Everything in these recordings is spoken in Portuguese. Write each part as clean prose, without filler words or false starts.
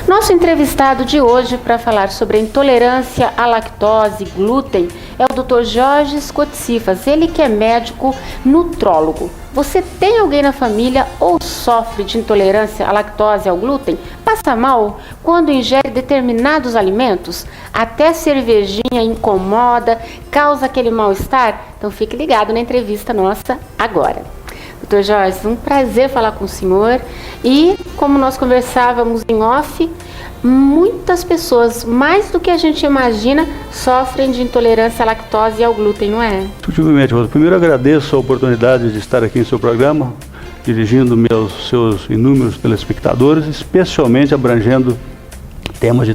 Nosso entrevistado de hoje para falar sobre a intolerância à lactose e glúten é o Dr. Jorge Cotsifas, ele que é médico nutrólogo. Você tem alguém na família ou sofre de intolerância à lactose e ao glúten? Passa mal quando ingere determinados alimentos? Até cervejinha incomoda, causa aquele mal-estar? Então fique ligado na entrevista nossa agora. Dr. Jorge, um prazer falar com o senhor e, como nós conversávamos em off, muitas pessoas, mais do que a gente imagina, sofrem de intolerância à lactose e ao glúten, não é? Efetivamente, primeiro agradeço a oportunidade de estar aqui em seu programa, dirigindo seus inúmeros telespectadores, especialmente abrangendo temas de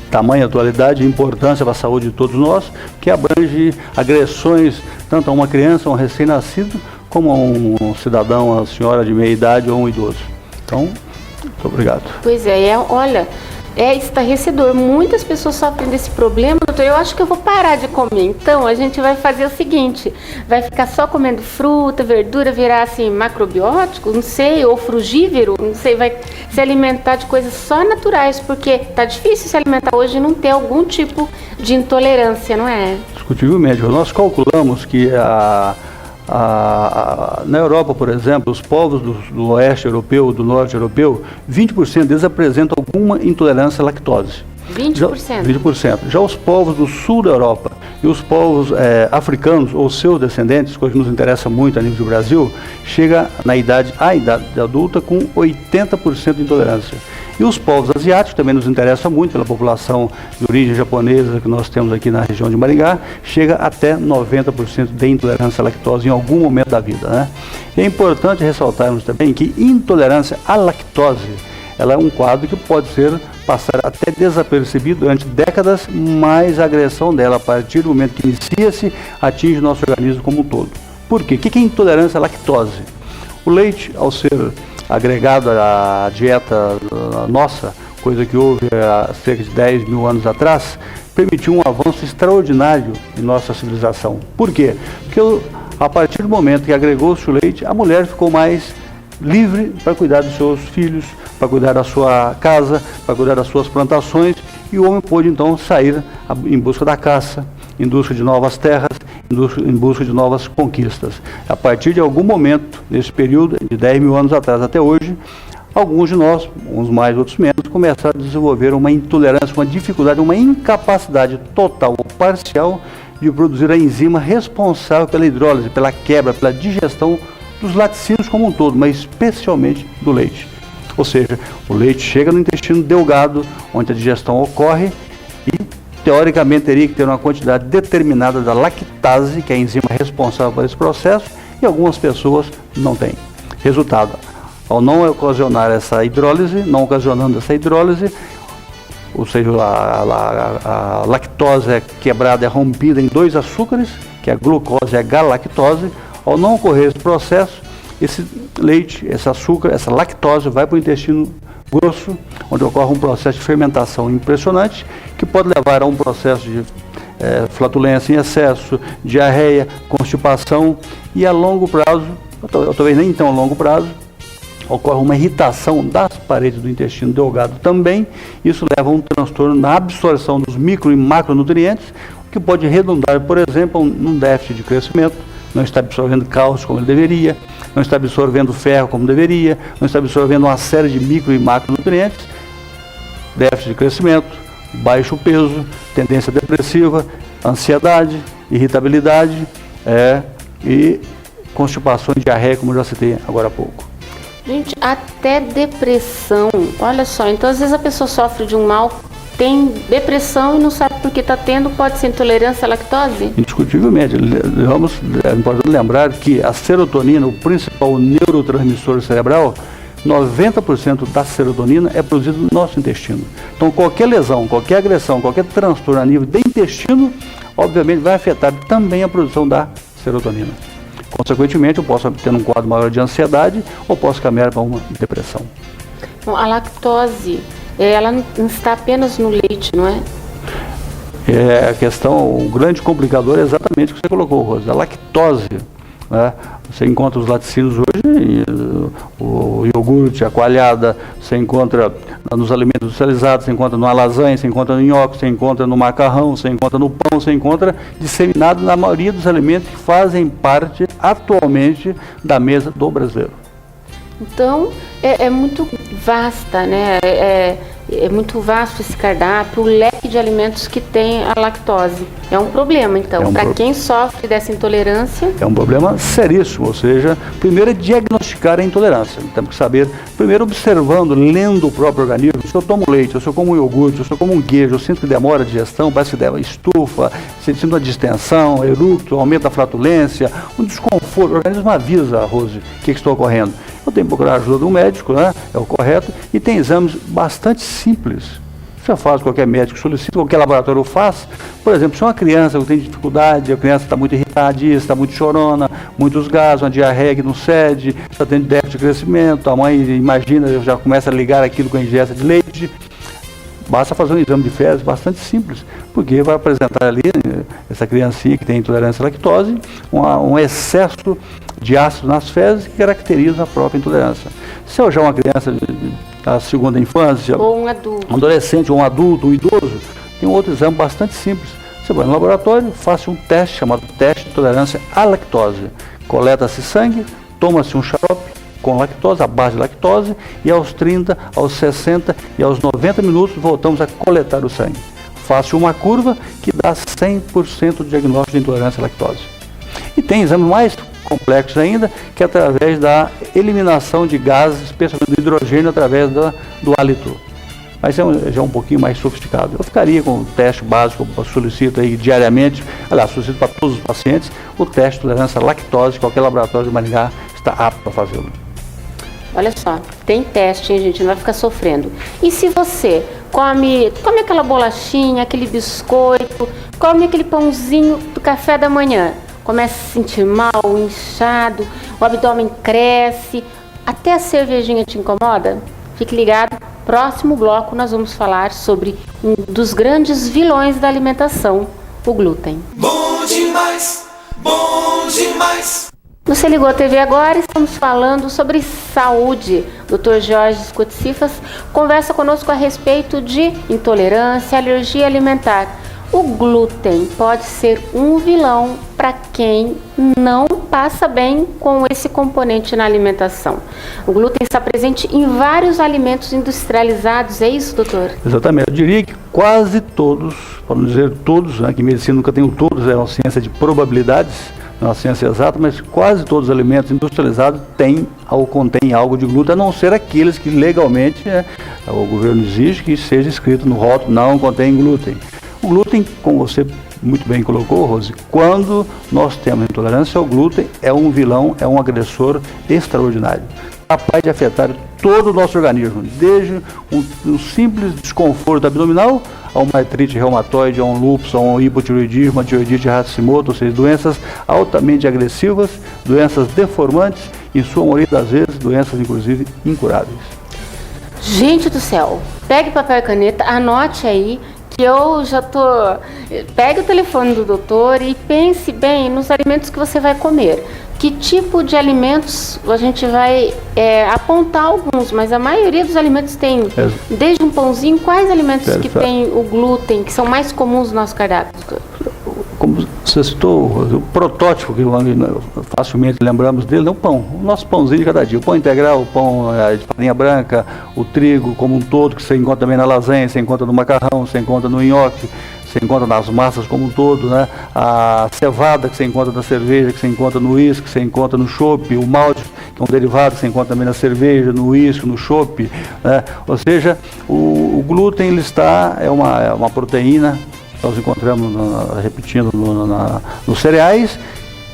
tamanha atualidade e importância para a saúde de todos nós, que abrange agressões tanto a uma criança, a um recém-nascido, como a um cidadão, a senhora de meia idade ou um idoso. Então, muito obrigado. Pois olha, é estarrecedor. Muitas pessoas sofrem desse problema, doutor. Eu acho que eu vou parar de comer. Então, a gente vai fazer o seguinte, vai ficar só comendo fruta, verdura, virar assim macrobiótico, não sei, ou frugívoro, não sei, vai se alimentar de coisas só naturais, porque tá difícil se alimentar hoje e não ter algum tipo de intolerância, não é? Discutivelmente, nós calculamos que na Europa, por exemplo, os povos do oeste europeu, do norte europeu, 20% deles apresentam alguma intolerância à lactose. 20%? 20%. Já os povos do sul da Europa e os povos africanos ou seus descendentes, coisa que nos interessa muito a nível do Brasil, chega à idade adulta com 80% de intolerância. E os povos asiáticos também nos interessam muito pela população de origem japonesa que nós temos aqui na região de Maringá, chega até 90% de intolerância à lactose em algum momento da vida, né? E é importante ressaltarmos também que intolerância à lactose, ela é um quadro que pode passar até desapercebido durante décadas, mas a agressão dela, a partir do momento que inicia-se, atinge o nosso organismo como um todo. Por quê? O que é intolerância à lactose? O leite, ao ser agregado à dieta nossa, coisa que houve há cerca de 10 mil anos atrás, permitiu um avanço extraordinário em nossa civilização. Por quê? Porque a partir do momento que agregou-se o leite, a mulher ficou mais livre para cuidar dos seus filhos, para cuidar da sua casa, para cuidar das suas plantações, e o homem pôde então sair em busca da caça, em busca de novas terras, em busca de novas conquistas. A partir de algum momento, nesse período de 10 mil anos atrás até hoje, alguns de nós, uns mais, outros menos, começaram a desenvolver uma intolerância, uma dificuldade, uma incapacidade total ou parcial de produzir a enzima responsável pela hidrólise, pela quebra, pela digestão dos laticínios como um todo, mas especialmente do leite. Ou seja, o leite chega no intestino delgado, onde a digestão ocorre, e teoricamente teria que ter uma quantidade determinada da lactase, que é a enzima responsável por esse processo, e algumas pessoas não têm. Resultado, ao não ocasionar essa hidrólise, não ocasionando essa hidrólise, ou seja, a lactose é quebrada, é rompida em dois açúcares, que é a glucose e a galactose. Ao não ocorrer esse processo, esse leite, esse açúcar, essa lactose vai para o intestino grosso, onde ocorre um processo de fermentação impressionante, que pode levar a um processo de flatulência em excesso, diarreia, constipação, e a longo prazo, ou talvez nem tão a longo prazo, ocorre uma irritação das paredes do intestino delgado também. Isso leva a um transtorno na absorção dos micro e macronutrientes, que pode redundar, por exemplo, num déficit de crescimento. Não está absorvendo cálcio como ele deveria, não está absorvendo ferro como deveria, não está absorvendo uma série de micro e macronutrientes, déficit de crescimento, baixo peso, tendência depressiva, ansiedade, irritabilidade e constipação e diarreia, como eu já citei agora há pouco. Gente, até depressão, olha só, então às vezes a pessoa sofre de um mal, tem depressão e não sabe por que está tendo, pode ser intolerância à lactose? Indiscutivelmente. É importante lembrar que a serotonina, o principal neurotransmissor cerebral, 90% da serotonina é produzido no nosso intestino. Então qualquer lesão, qualquer agressão, qualquer transtorno a nível do intestino, obviamente vai afetar também a produção da serotonina. Consequentemente, eu posso ter um quadro maior de ansiedade ou posso caminhar para uma depressão. Bom, a lactose, ela não está apenas no leite, não é? A questão, o grande complicador é exatamente o que você colocou, Rosa. A lactose, né? Você encontra os laticínios hoje, o iogurte, a coalhada, você encontra nos alimentos industrializados, você encontra numa lasanha, você encontra no nhoque, você encontra no macarrão, você encontra no pão, você encontra disseminado na maioria dos alimentos que fazem parte atualmente da mesa do brasileiro. Então, é muito vasta, né? É muito vasto esse cardápio, o leque de alimentos que tem a lactose. É um problema, então, para quem sofre dessa intolerância. É um problema seríssimo, ou seja, primeiro é diagnosticar a intolerância. Temos que saber, primeiro observando, lendo o próprio organismo. Se eu tomo leite, se eu como um iogurte, se eu como um queijo, eu sinto que demora a digestão, parece que estufa, sinto uma distensão, eructo, aumenta a flatulência, um desconforto. O organismo avisa, Rose, o que está ocorrendo. Eu tenho que procurar a ajuda do médico, né? É o correto, e tem exames bastante simples. Você faz, qualquer médico solicita, qualquer laboratório faz. Por exemplo, se uma criança tem dificuldade, a criança está muito irritadiça, está muito chorona, muitos gases, uma diarreia que não cede, está tendo déficit de crescimento, a mãe imagina, já começa a ligar aquilo com a ingesta de leite. Basta fazer um exame de fezes bastante simples, porque vai apresentar ali, essa criancinha que tem intolerância à lactose, um excesso de ácido nas fezes que caracteriza a própria intolerância. Se eu já uma criança da segunda infância, ou um adulto, um adolescente, ou um adulto, um idoso, tem um outro exame bastante simples. Você vai no laboratório, faça um teste chamado teste de tolerância à lactose. Coleta-se sangue, toma-se um xarope com lactose, a base de lactose, e aos 30, aos 60 e aos 90 minutos voltamos a coletar o sangue. Faça uma curva que dá 100% do diagnóstico de intolerância à lactose. E tem exame mais complexo ainda, que é através da eliminação de gases, especialmente do hidrogênio, através do hálito. Mas já é um pouquinho mais sofisticado. Eu ficaria com o teste básico, eu solicito aí diariamente, aliás, solicito para todos os pacientes, o teste de tolerância à lactose, qualquer laboratório de Maringá está apto para fazê-lo. Olha só, tem teste, hein, gente? Não vai ficar sofrendo. E se você come aquela bolachinha, aquele biscoito, come aquele pãozinho do café da manhã, começa a se sentir mal, inchado, o abdômen cresce, até a cervejinha te incomoda? Fique ligado, próximo bloco nós vamos falar sobre um dos grandes vilões da alimentação, o glúten. Bom demais, bom demais. Você ligou a TV agora, estamos falando sobre saúde. Dr. Jorge Scotsifas conversa conosco a respeito de intolerância, alergia alimentar. O glúten pode ser um vilão para quem não passa bem com esse componente na alimentação. O glúten está presente em vários alimentos industrializados, é isso, doutor? Exatamente. Eu diria que quase todos, para não dizer todos, né, que medicina nunca tem o todos, é uma ciência de probabilidades, não é uma ciência exata, mas quase todos os alimentos industrializados têm ou contêm algo de glúten, a não ser aqueles que legalmente o governo exige que seja escrito no rótulo, não contém glúten. O glúten, como você muito bem colocou, Rose, quando nós temos intolerância ao glúten, é um vilão, é um agressor extraordinário, capaz de afetar todo o nosso organismo, desde um simples desconforto abdominal, a uma artrite reumatoide, a um lúpus, a um hipotireoidismo, a tireoidite Hashimoto, ou seja, doenças altamente agressivas, doenças deformantes e, em sua maioria das vezes, doenças inclusive incuráveis. Gente do céu, pegue papel e caneta, anote aí, que eu já pegue o telefone do doutor e pense bem nos alimentos que você vai comer. Que tipo de alimentos a gente vai apontar alguns, mas a maioria dos alimentos tem, desde um pãozinho, quais alimentos que tem o glúten, que são mais comuns no nosso cardápio? Como você citou, o protótipo, que facilmente lembramos dele, é o pão, o nosso pãozinho de cada dia. O pão integral, o pão de farinha branca, o trigo como um todo, que você encontra também na lasanha, você encontra no macarrão, você encontra no nhoque, você encontra nas massas como um todo, né? A cevada que você encontra na cerveja, que você encontra no uísque, que você encontra no chopp, o malte, que é um derivado que você encontra também na cerveja, no uísque, no chopp, né? Ou seja, o glúten ele é uma proteína, nós encontramos, repetindo, nos cereais,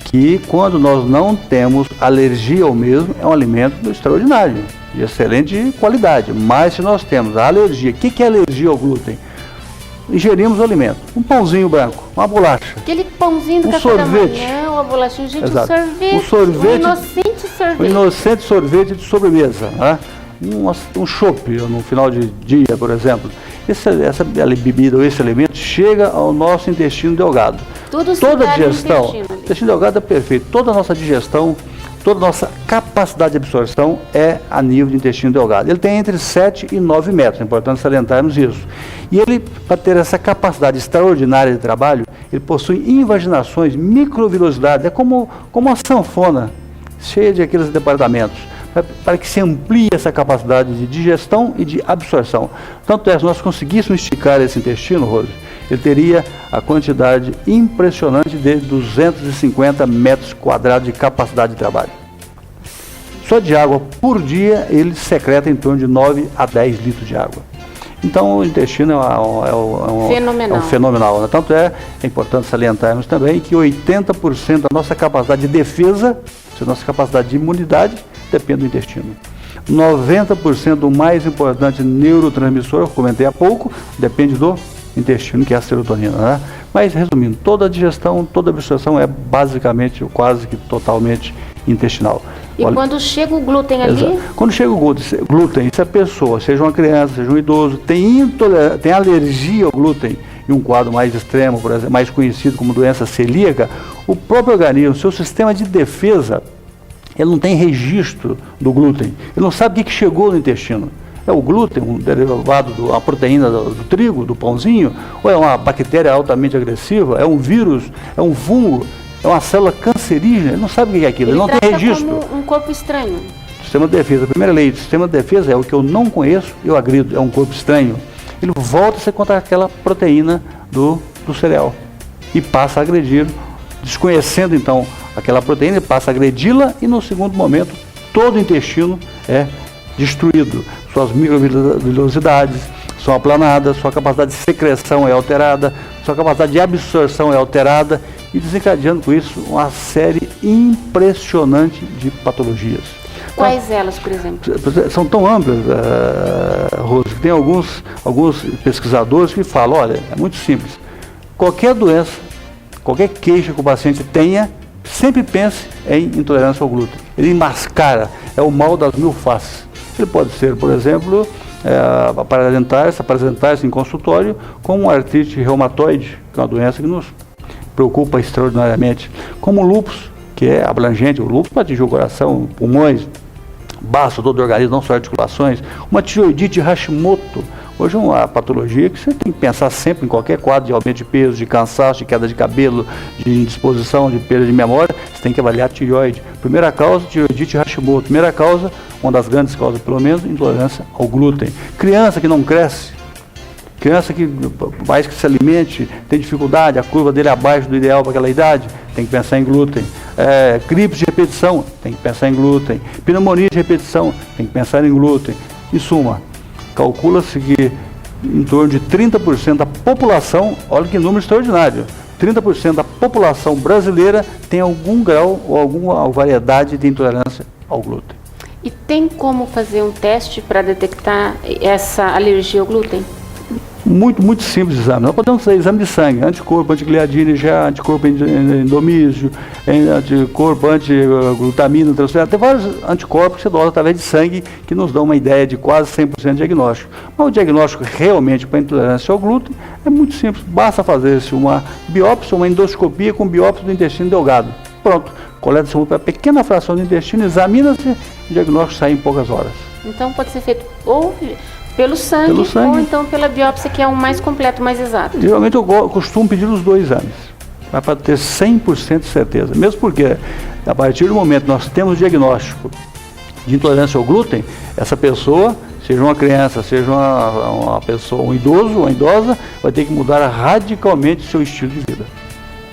que quando nós não temos alergia ao mesmo, é um alimento extraordinário, de excelente qualidade. Mas se nós temos a alergia, o que é alergia ao glúten? Ingerimos o alimento, um pãozinho branco, uma bolacha, aquele pãozinho do café da manhã, uma bolachinha, gente, exato, um sorvete, um inocente sorvete de sobremesa, né? Um chopp no final de dia, por exemplo. Essa bebida ou esse alimento chega ao nosso intestino delgado. Tudo toda a digestão, intestino delgado é perfeito. Toda a nossa digestão, toda a nossa capacidade de absorção é a nível de intestino delgado. Ele tem entre 7 e 9 metros, é importante salientarmos isso. E ele, para ter essa capacidade extraordinária de trabalho, ele possui invaginações, microvilosidades, é como uma sanfona, cheia de aqueles departamentos, para que se amplie essa capacidade de digestão e de absorção. Tanto é, se nós conseguíssemos esticar esse intestino, Rose, ele teria a quantidade impressionante de 250 metros quadrados de capacidade de trabalho. Só de água por dia, ele secreta em torno de 9 a 10 litros de água. Então, o intestino fenomenal. É um fenomenal, né? Tanto é importante salientarmos também que 80% da nossa capacidade de defesa, da nossa capacidade de imunidade, depende do intestino. 90% do mais importante neurotransmissor, que comentei há pouco, depende do intestino, que é a serotonina, né? Mas, resumindo, toda a digestão, toda a absorção é basicamente, quase que totalmente intestinal. E olha, quando chega o glúten ali? Exato. Quando chega o glúten, se a pessoa, seja uma criança, seja um idoso, tem alergia ao glúten, em um quadro mais extremo, por exemplo, mais conhecido como doença celíaca, o próprio organismo, seu sistema de defesa, ele não tem registro do glúten. Ele não sabe o que chegou no intestino. É o glúten, um derivado da proteína do trigo, do pãozinho, ou é uma bactéria altamente agressiva, é um vírus, é um fungo, é uma célula cancerígena, ele não sabe o que é aquilo, ele não tem registro. Como um corpo estranho. Sistema de defesa, a primeira lei do sistema de defesa é o que eu não conheço, eu agrido, é um corpo estranho. Ele volta-se contra aquela proteína do cereal e passa a agredir, desconhecendo então aquela proteína, ele passa a agredi-la e no segundo momento todo o intestino é destruído. Suas microvilosidades são aplanadas, sua capacidade de secreção é alterada, sua capacidade de absorção é alterada e desencadeando com isso uma série impressionante de patologias. Quais elas, por exemplo? São tão amplas, Rose, que tem alguns pesquisadores que falam, olha, é muito simples, qualquer doença, qualquer queixa que o paciente tenha, sempre pense em intolerância ao glúten. Ele mascara, é o mal das mil faces. Ele pode ser, por exemplo, apresentar-se em consultório com uma artrite reumatoide, que é uma doença que nos preocupa extraordinariamente, como o lúpus, que é abrangente. O lúpus pode atingir o coração, pulmões, baço, todo o organismo, não só articulações. Uma tireoidite Hashimoto, hoje é uma patologia que você tem que pensar sempre em qualquer quadro de aumento de peso, de cansaço, de queda de cabelo, de indisposição, de perda de memória, você tem que avaliar a tireoide. Primeira causa, tireoidite Hashimoto. Primeira causa, uma das grandes causas pelo menos, intolerância ao glúten. Criança que não cresce, criança que mais que se alimente, tem dificuldade, a curva dele é abaixo do ideal para aquela idade, tem que pensar em glúten. Gripe de repetição, tem que pensar em glúten. Pneumonia de repetição, tem que pensar em glúten. Em suma, calcula-se que em torno de 30% da população, olha que número extraordinário, 30% da população brasileira tem algum grau ou alguma variedade de intolerância ao glúten. E tem como fazer um teste para detectar essa alergia ao glúten? Muito simples o exame. Nós podemos fazer exame de sangue, anticorpo, antigliadina, já, anticorpo endomísio, anticorpo antiglutamina, transferado. Tem vários anticorpos que você dosa através de sangue que nos dão uma ideia de quase 100% de diagnóstico. Mas o diagnóstico realmente para intolerância ao glúten é muito simples. Basta fazer-se uma biópsia, uma endoscopia com biópsia do intestino delgado. Pronto. Coleta-se uma pequena fração do intestino, examina-se, o diagnóstico sai em poucas horas. Então pode ser feito ou pelo sangue, ou então pela biópsia, que é o mais completo, mais exato. Geralmente eu costumo pedir os dois exames, mas para ter 100% de certeza. Mesmo porque, a partir do momento que nós temos o diagnóstico de intolerância ao glúten, essa pessoa, seja uma criança, seja uma pessoa, um idoso, uma idosa, vai ter que mudar radicalmente o seu estilo de vida.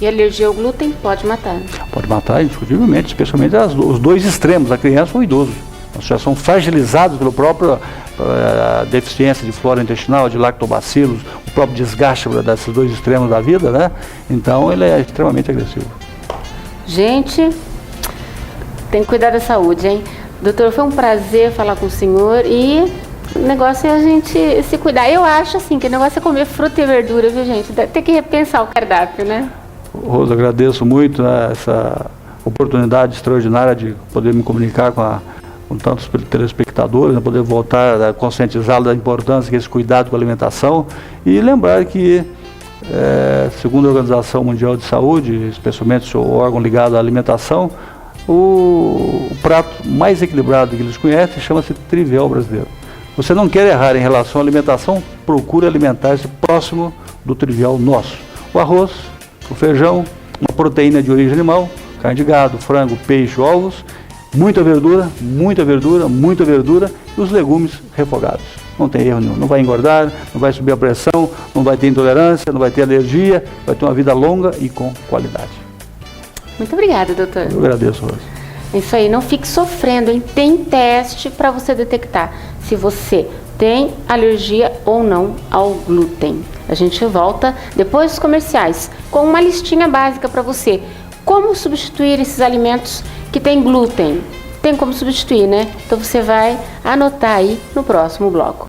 E a alergia ao glúten pode matar? Pode matar, indiscutivelmente, especialmente os dois extremos, a criança ou o idoso. Nós já são fragilizados pela própria deficiência de flora intestinal, de lactobacilos, o próprio desgaste desses dois extremos da vida, né? Então ele é extremamente agressivo. Gente, tem que cuidar da saúde, hein? Doutor, foi um prazer falar com o senhor e o negócio é a gente se cuidar. Eu acho assim que o negócio é comer fruta e verdura, viu, gente? Deve ter que repensar o cardápio, né? Rosa, agradeço muito, né, essa oportunidade extraordinária de poder me comunicar com tantos telespectadores, né, poder voltar a conscientizá-los da importância que esse cuidado com a alimentação e lembrar que segundo a Organização Mundial de Saúde, especialmente o órgão ligado à alimentação, o prato mais equilibrado que eles conhecem chama-se trivial brasileiro. Você não quer errar em relação à alimentação, procure alimentar-se próximo do trivial nosso. O arroz, o feijão, uma proteína de origem animal, carne de gado, frango, peixe, ovos, muita verdura, muita verdura, muita verdura e os legumes refogados. Não tem erro nenhum, não vai engordar, não vai subir a pressão, não vai ter intolerância, não vai ter alergia, vai ter uma vida longa e com qualidade. Muito obrigada, doutor. Eu agradeço, Rosa. É isso aí, não fique sofrendo, hein? Tem teste para você detectar se você tem alergia ou não ao glúten. A gente volta depois dos comerciais com uma listinha básica para você. Como substituir esses alimentos que têm glúten? Tem como substituir, né? Então você vai anotar aí no próximo bloco.